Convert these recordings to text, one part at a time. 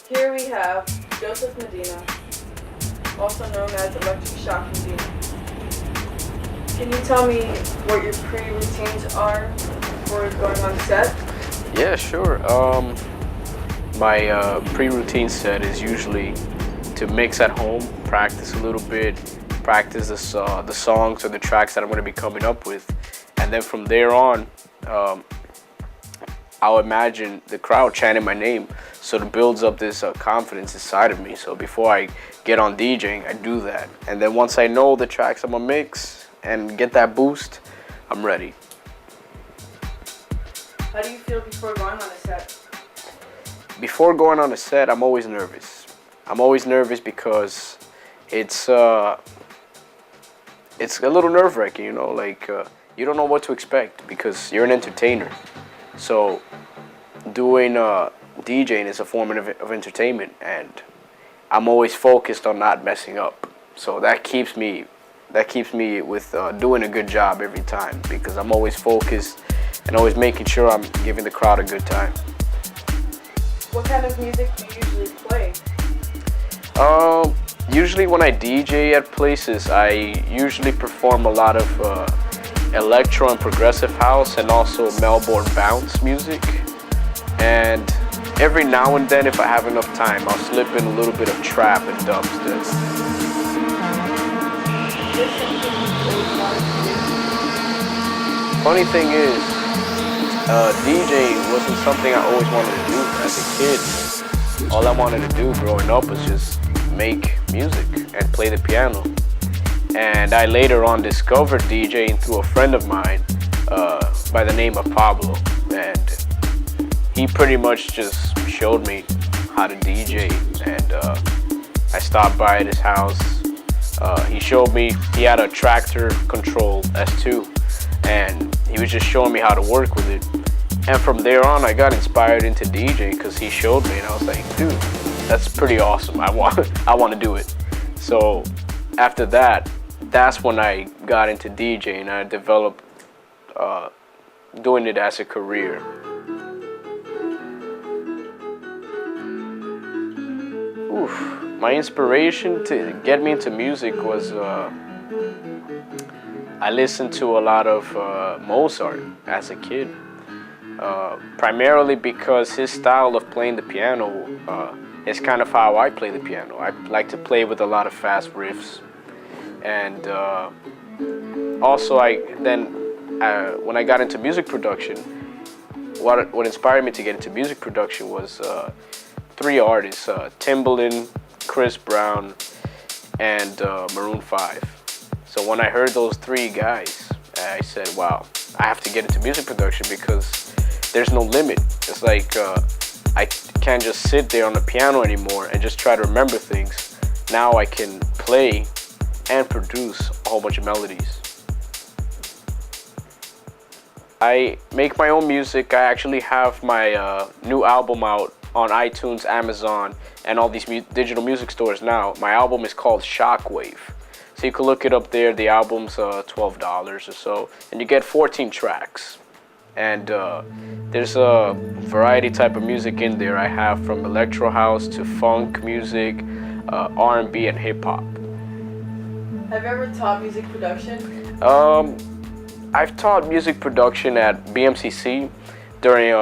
Here we have Joseph Medina, also known as Electro Medina. Can you tell me what your pre-routines are before going on set? Yeah, sure. My pre-routine set is usually to mix at home, practice a little bit, practice the songs or the tracks that I'm going to be coming up with, and then from there on, I'll imagine the crowd chanting my name, so it builds up this confidence inside of me. So before I get on DJing, I do that, and then once I know the tracks I'm gonna mix and get that boost, I'm ready. How do you feel before going on a set? Before going on a set, I'm always nervous. I'm always nervous because it's a little nerve-wracking, you know, like you don't know what to expect because you're an entertainer. So doing DJing is a form of entertainment, and I'm always focused on not messing up. So that keeps me with doing a good job every time because I'm always focused and always making sure I'm giving the crowd a good time. What kind of music do you usually play? Usually when I DJ at places, I usually perform a lot of electro and progressive house and also Melbourne bounce music. And every now and then, if I have enough time, I'll slip in a little bit of trap and dubstep. Funny thing is, DJing wasn't something I always wanted to do as a kid. All I wanted to do growing up was just make music and play the piano. And I later on discovered DJing through a friend of mine by the name of Pablo. And he pretty much just showed me how to DJ. And I stopped by at his house. He showed me, he had a tractor control S2. And he was just showing me how to work with it. And from there on, I got inspired into DJing because he showed me. And I was like, dude, that's pretty awesome. I want to do it. So after that, that's when I got into DJing. I developed doing it as a career. Oof. My inspiration to get me into music was I listened to a lot of Mozart as a kid, primarily because his style of playing the piano is kind of how I play the piano. I like to play with a lot of fast riffs. And also, when I got into music production, what inspired me to get into music production was three artists: Timbaland, Chris Brown, and Maroon 5. So when I heard those three guys, I said, "Wow, I have to get into music production because there's no limit." It's like I can't just sit there on the piano anymore and just try to remember things. Now I can play and produce a whole bunch of melodies. I make my own music. I actually have my new album out on iTunes, Amazon, and all these digital music stores now. My album is called Shockwave. So you can look it up there. The album's $12 or so, and you get 14 tracks. And there's a variety type of music in there. I have from electro house to funk music, R&B, and hip hop. Have you ever taught music production? I've taught music production at BMCC during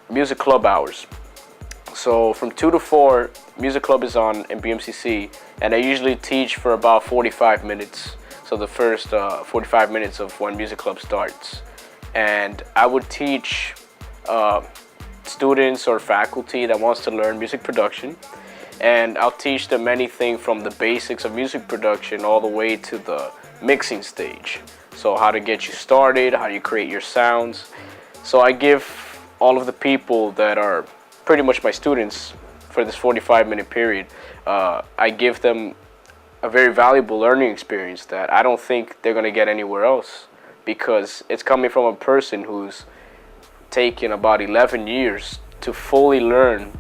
music club hours. So from 2 to 4, music club is on in BMCC, and I usually teach for about 45 minutes. So the first 45 minutes of when music club starts. And I would teach students or faculty that wants to learn music production. And I'll teach them anything from the basics of music production all the way to the mixing stage. So how to get you started, how you create your sounds. So I give all of the people that are pretty much my students for this 45-minute period, I give them a very valuable learning experience that I don't think they're going to get anywhere else, because it's coming from a person who's taken about 11 years to fully learn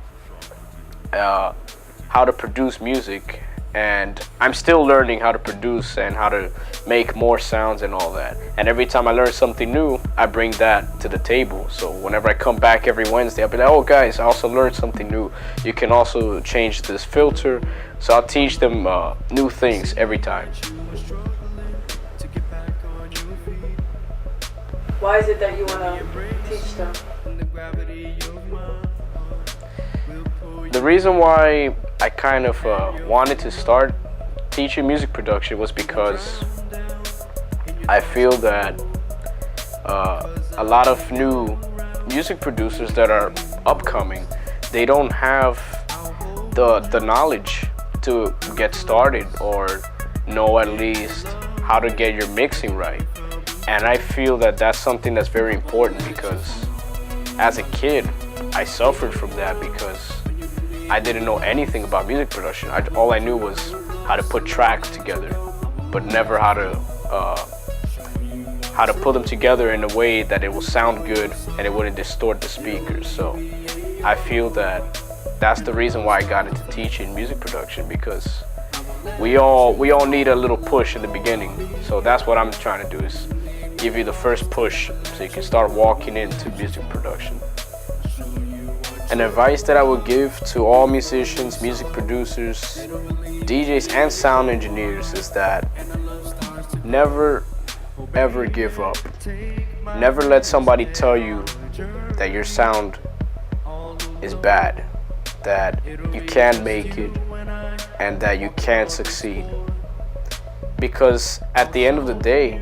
how to produce music and I'm still learning how to produce and how to make more sounds and all that. And every time I learn something new, I bring that to the table. So whenever I come back every Wednesday, I'll be like, oh guys, I also learned something new. You can also change this filter. So I'll teach them new things every time. Why is it that you want to teach them? The reason why I kind of wanted to start teaching music production was because I feel that a lot of new music producers that are upcoming, they don't have the knowledge to get started or know at least how to get your mixing right. And I feel that that's something that's very important because as a kid, I suffered from that because I didn't know anything about music production. All I knew was how to put tracks together, but never how to put them together in a way that it will sound good and it wouldn't distort the speakers. So I feel that that's the reason why I got into teaching music production, because we all need a little push in the beginning. So that's what I'm trying to do, is give you the first push so you can start walking into music production. An advice that I would give to all musicians, music producers, DJs, and sound engineers is that never ever give up. Never let somebody tell you that your sound is bad, that you can't make it, and that you can't succeed. Because at the end of the day,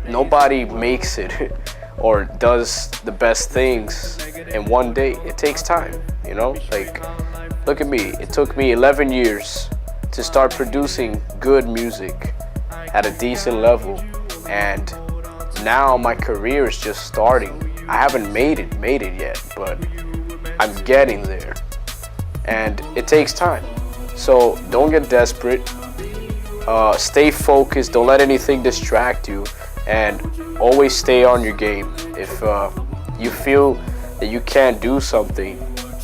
nobody makes it or does the best things in one day. It takes time, you know? Like, look at me. It took me 11 years to start producing good music at a decent level, and now my career is just starting. I haven't made it yet, but I'm getting there, and it takes time. So don't get desperate. Stay focused. Don't let anything distract you, and always stay on your game. If you feel that you can't do something,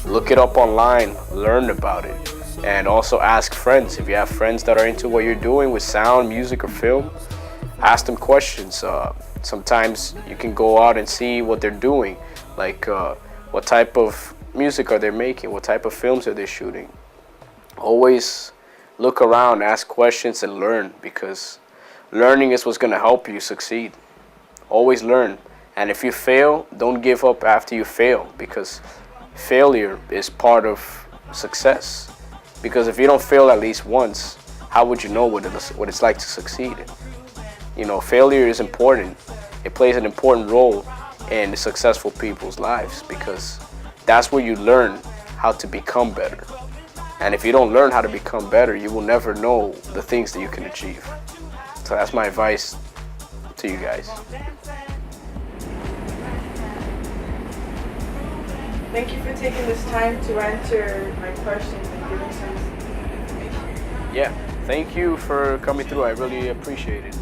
look it up online, learn about it, and also ask friends. If you have friends that are into what you're doing with sound, music, or film, ask them questions. Sometimes you can go out and see what they're doing, like what type of music are they making, what type of films are they shooting. Always look around, ask questions, and learn, because learning is what's going to help you succeed. Always learn. And if you fail, don't give up after you fail, because failure is part of success. Because if you don't fail at least once, how would you know what it's like to succeed? You know, failure is important. It plays an important role in successful people's lives, because that's where you learn how to become better. And if you don't learn how to become better, you will never know the things that you can achieve. So that's my advice to you guys. Thank you for taking this time to answer my questions and giving some information. Yeah, thank you for coming through. I really appreciate it.